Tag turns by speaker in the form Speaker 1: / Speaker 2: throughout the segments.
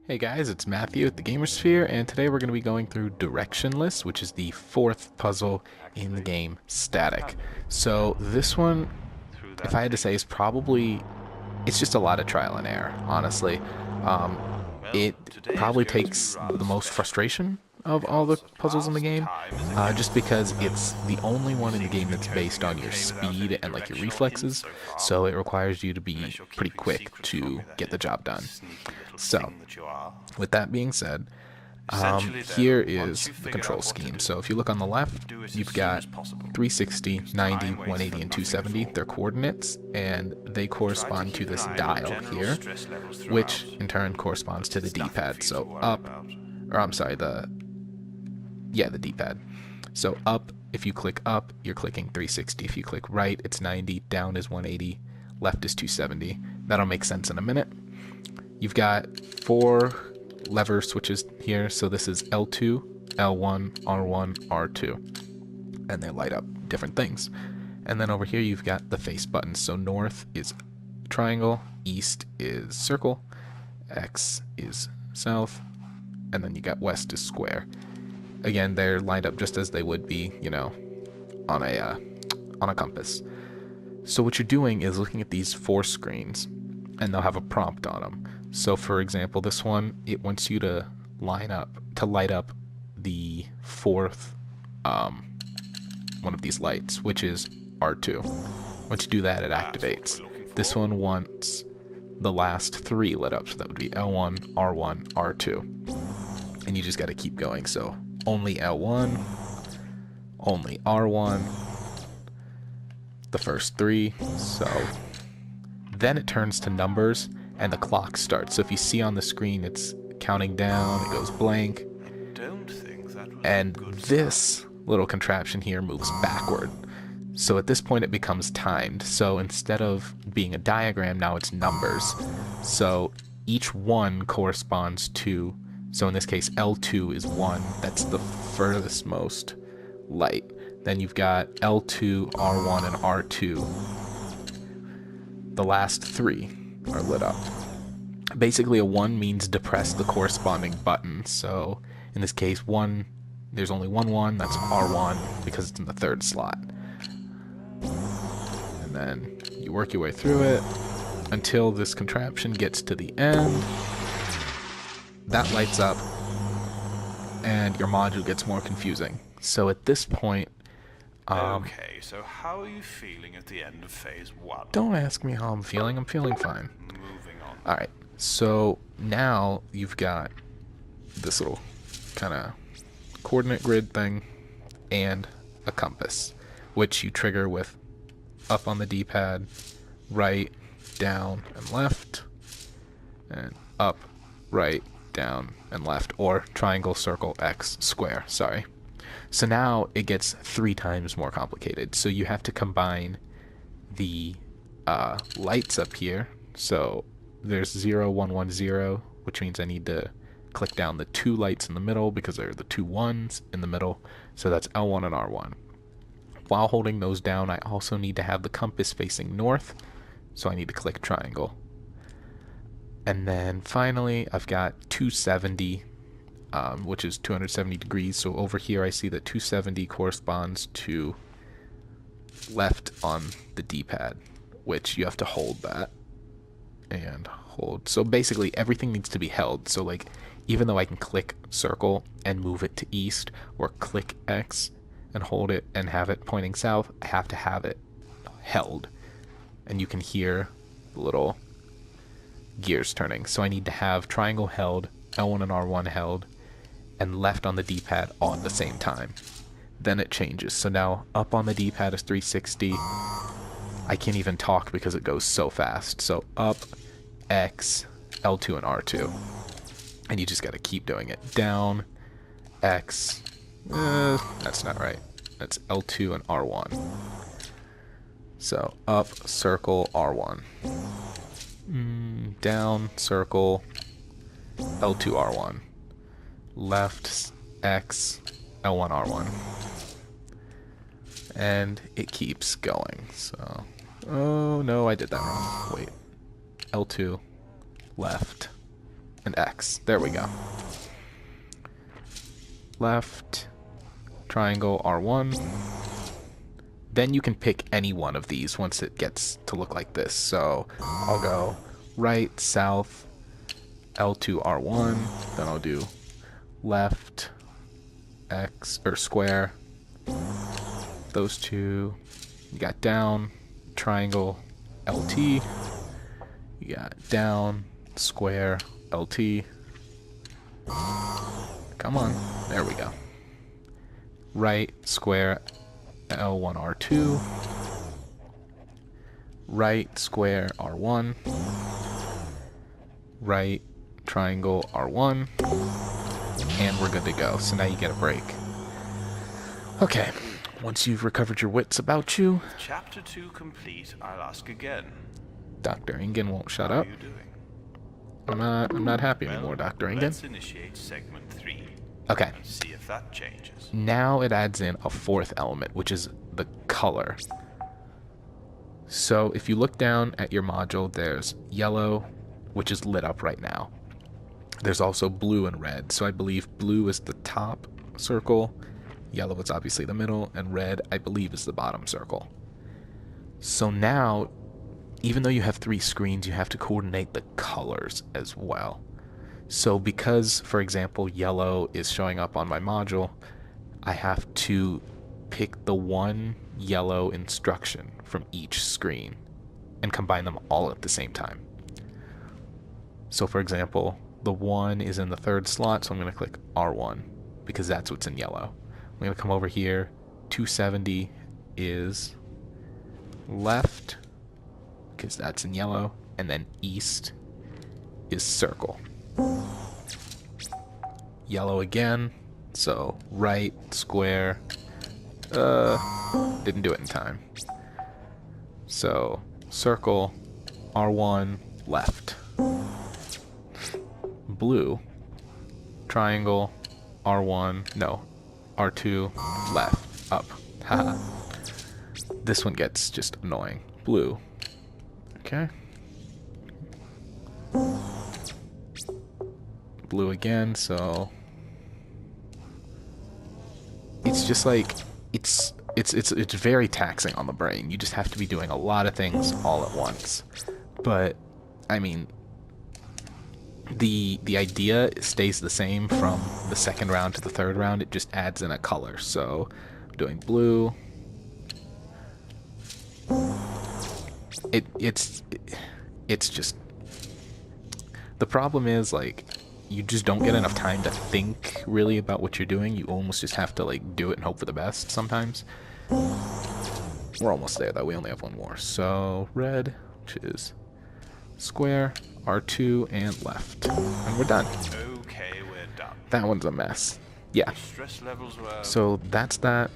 Speaker 1: Hey guys, it's Matthew at the Gamersphere, and today we're going to be going through Directionless, which is the fourth puzzle in the game, Static. So this one, if I had to say, is probably, it's just a lot of trial and error, honestly. Um, it probably takes the most frustration of all the puzzles in the game, just because it's the only one in the game that's based on your speed and like your reflexes, so it requires you to be pretty quick to get the job done. So, with that being said, here is the control scheme. So if you look on the left, you've got 360, 90, 180, and 270. They're coordinates, and they correspond to this dial here, which in turn corresponds to the D-pad. So up, or I'm sorry, the D-pad. So up, if you click up, you're clicking 360. If you click right, it's 90. Down is 180. Left is 270. That'll make sense in a minute. You've got 4 lever switches here, so this is L2, L1, R1, R2, and they light up different things. And then over here you've got the face buttons, so north is triangle, east is circle, X is south, and then you got west is square. Again, they're lined up just as they would be, on a compass. So what you're doing is looking at these 4 screens, and they'll have a prompt on them. So for example, this one, it wants you to light up the 4th one of these lights, which is R2. Once you do that, it activates. This one wants the last 3 lit up, so that would be L1, R1, R2. And you just got to keep going. So only L1, only R1, the first 3. So then it turns to numbers, and the clock starts. So if you see on the screen, it's counting down, it goes blank, and this little contraption here moves backward. So at this point it becomes timed. So instead of being a diagram, now it's numbers. So each one corresponds to, so in this case L2 is 1, that's the furthest most light. Then you've got L2, R1, and R2. The last 3 are lit up. Basically a 1 means depress the corresponding button. So in this case, 1, there's only one, that's R1 because it's in the 3rd slot. And then you work your way through it until this contraption gets to the end. That lights up and your module gets more confusing. So at this point,
Speaker 2: okay, so how are you feeling at the end of phase 1?
Speaker 1: Don't ask me how I'm feeling. I'm feeling fine.
Speaker 2: Moving on.
Speaker 1: Alright, so now you've got this little kind of coordinate grid thing and a compass, which you trigger with up on the D-pad, right, down, and left, and up, right, down, and left, or triangle, circle, X, square, sorry. So now it gets 3 times more complicated. So you have to combine the lights up here. So there's 0, 1, 1, 0, which means I need to click down the 2 lights in the middle because there are the 2 1s in the middle. So that's L1 and R1. While holding those down, I also need to have the compass facing north. So I need to click triangle. And then finally, I've got 270. Which is 270 degrees. So over here I see that 270 corresponds to left on the D-pad, which you have to hold that and hold. So basically everything needs to be held. So like, even though I can click circle and move it to east, or click X and hold it and have it pointing south, I have to have it held. And you can hear the little gears turning. So I need to have triangle held, L1 and R1 held, and left on the D-pad all at the same time. Then it changes. So now up on the D-pad is 360. I can't even talk because it goes so fast. So up, X, L2 and R2. And you just got to keep doing it. Down, X, that's not right. That's L2 and R1. So up, circle, R1. Down, circle, L2, R1. Left, X, L1, R1. And it keeps going. So, oh no, I did that wrong. Wait. L2, left, and X. There we go. Left, triangle, R1. Then you can pick any one of these once it gets to look like this. So I'll go right, south, L2, R1. Then I'll do left, X, or square. Those two. You got down, triangle, LT. You got down, square, LT. Come on. There we go. Right, square, L1, R2. Right, square, R1. Right, triangle, R1. And we're good to go. So now you get a break. Okay. Once you've recovered your wits about you...
Speaker 2: Chapter 2 complete, I'll ask again.
Speaker 1: Dr. Ingen won't shut
Speaker 2: How
Speaker 1: up.
Speaker 2: are you doing?
Speaker 1: I'm not happy anymore, Dr. Ingen.
Speaker 2: Let's initiate segment 3.
Speaker 1: Okay.
Speaker 2: And see if that changes.
Speaker 1: Now it adds in a fourth element, which is the color. So if you look down at your module, there's yellow, which is lit up right now. There's also blue and red. So I believe blue is the top circle, yellow is obviously the middle, and red, I believe, is the bottom circle. So now, even though you have 3 screens, you have to coordinate the colors as well. So because, for example, yellow is showing up on my module, I have to pick the one yellow instruction from each screen and combine them all at the same time. So for example, the 1 is in the 3rd slot, so I'm going to click R1 because that's what's in yellow. I'm going to come over here. 270 is left because that's in yellow, and then east is circle. Yellow again, so right, square. Didn't do it in time. So circle, R1, left. Blue, triangle, R1, no, R2, left, up. Haha. This one gets just annoying. Blue. Okay. Blue again, so it's just like it's very taxing on the brain. You just have to be doing a lot of things all at once. But I mean, the idea stays the same from the 2nd round to the 3rd round. It just adds in a color. So I'm doing blue. It's just, the problem is, like, you just don't get enough time to think really about what you're doing. You almost just have to, like, do it and hope for the best sometimes. We're almost there though. We only have one more. So red, which is square, R2, and left, and we're done.
Speaker 2: Okay, we're done.
Speaker 1: That one's a mess. Yeah.
Speaker 2: Stress levels were
Speaker 1: So that's that.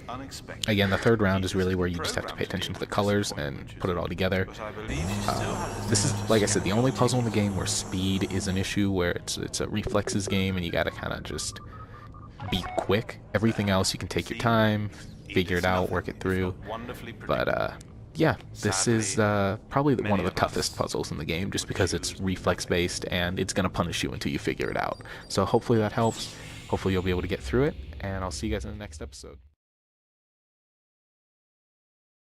Speaker 2: unexpected.
Speaker 1: Again, the 3rd round is really where you just have to pay attention to the colors and put it all together.
Speaker 2: But I believe you still had
Speaker 1: This is, like I said, the only puzzle in the game where speed is an issue, where it's a reflexes game and you gotta kind of just be quick. Everything else you can take your time, figure it out, work it through. But yeah, this is probably one of the toughest puzzles in the game, just because it's reflex based and it's gonna punish you until you figure it out. So hopefully that helps. Hopefully you'll be able to get through it, and I'll see you guys in the next episode.